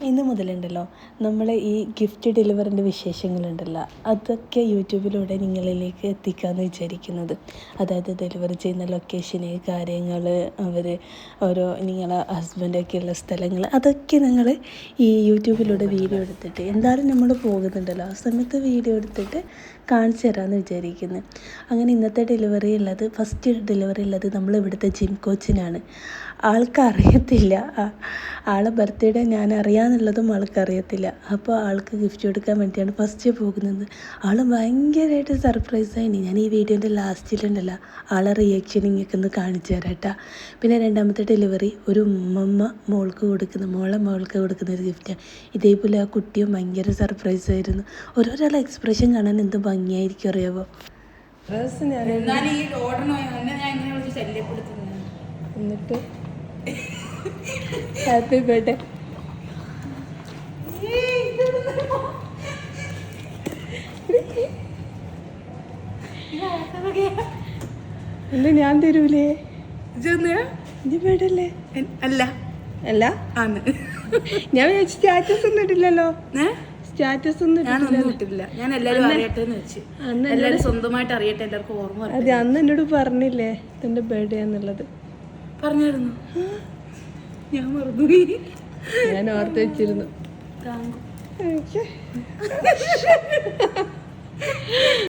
ഇന്ന് മുതലുണ്ടല്ലോ നമ്മൾ ഈ ഗിഫ്റ്റ് ഡെലിവറിൻ്റെ വിശേഷങ്ങളുണ്ടല്ലോ അതൊക്കെ യൂട്യൂബിലൂടെ നിങ്ങളിലേക്ക് എത്തിക്കാമെന്ന് വിചാരിക്കുന്നത്. അതായത് ഡെലിവറി ചെയ്യുന്ന ലൊക്കേഷന് കാര്യങ്ങൾ അവർ ഓരോ നിങ്ങളെ ഹസ്ബൻഡൊക്കെ ഉള്ള സ്ഥലങ്ങൾ അതൊക്കെ നിങ്ങൾ ഈ യൂട്യൂബിലൂടെ വീഡിയോ എടുത്തിട്ട് എന്തായാലും നമ്മൾ പോകുന്നുണ്ടല്ലോ ആ സമയത്ത് വീഡിയോ എടുത്തിട്ട് കാണിച്ചു തരാമെന്ന് വിചാരിക്കുന്നത്. അങ്ങനെ ഇന്നത്തെ ഡെലിവറി ഉള്ളത് ഫസ്റ്റ് ഡെലിവറി ഉള്ളത് നമ്മൾ ഇവിടുത്തെ ജിം കോച്ചിനാണ്. ആൾക്കറിയത്തില്ല ആളെ ബർത്ത്ഡേ ഞാൻ അറിയാമെന്നുള്ളതും ആൾക്കറിയത്തില്ല. അപ്പോൾ ആൾക്ക് ഗിഫ്റ്റ് കൊടുക്കാൻ വേണ്ടിയാണ് ഫസ്റ്റ് പോകുന്നത്. ആൾ ഭയങ്കരമായിട്ട് സർപ്രൈസായി. ഞാൻ ഈ വീഡിയോൻ്റെ ലാസ്റ്റിലുണ്ടല്ലോ ആളെ റിയാക്ഷൻ ഇങ്ങൊക്കെ ഒന്ന് കാണിച്ചു തരാം കേട്ടോ. പിന്നെ രണ്ടാമത്തെ ഡെലിവറി ഒരു മോളെ മോൾക്ക് കൊടുക്കുന്ന ഒരു ഗിഫ്റ്റാണ്. ഇതേപോലെ ആ കുട്ടിയും ഭയങ്കര സർപ്രൈസായിരുന്നു. ഓരോരാളെ എക്സ്പ്രഷൻ കാണാൻ എന്ത് ഭംഗിയായിരിക്കും അറിയാമോ. എന്നിട്ട് ഹാപ്പി ബർത്ത്ഡേ. അല്ല ഞാൻ തരൂലേ ബേഡല്ലേ? അല്ല അല്ല ഞാൻ സ്റ്റാറ്റസ് ഒന്നും ഇട്ടില്ലല്ലോ. സ്റ്റാറ്റസ് ഒന്നും ഇട്ടില്ല. ഞാൻ എല്ലാവരും അറിയട്ടെ എന്ന് വെച്ച്, എല്ലാവരും സ്വന്തമായിട്ട് അറിയട്ടെ, എല്ലാവർക്കും ഓർമ്മ. അതെ, അന്ന് എന്നോട് പറഞ്ഞില്ലേ ഇതെന്റെ ബർത്ത്ഡേ എന്നുള്ളത്? പറഞ്ഞായിരുന്നു. ഞാൻ മറന്നുപോയി. ഞാൻ ഓർത്ത് വെച്ചിരുന്നു.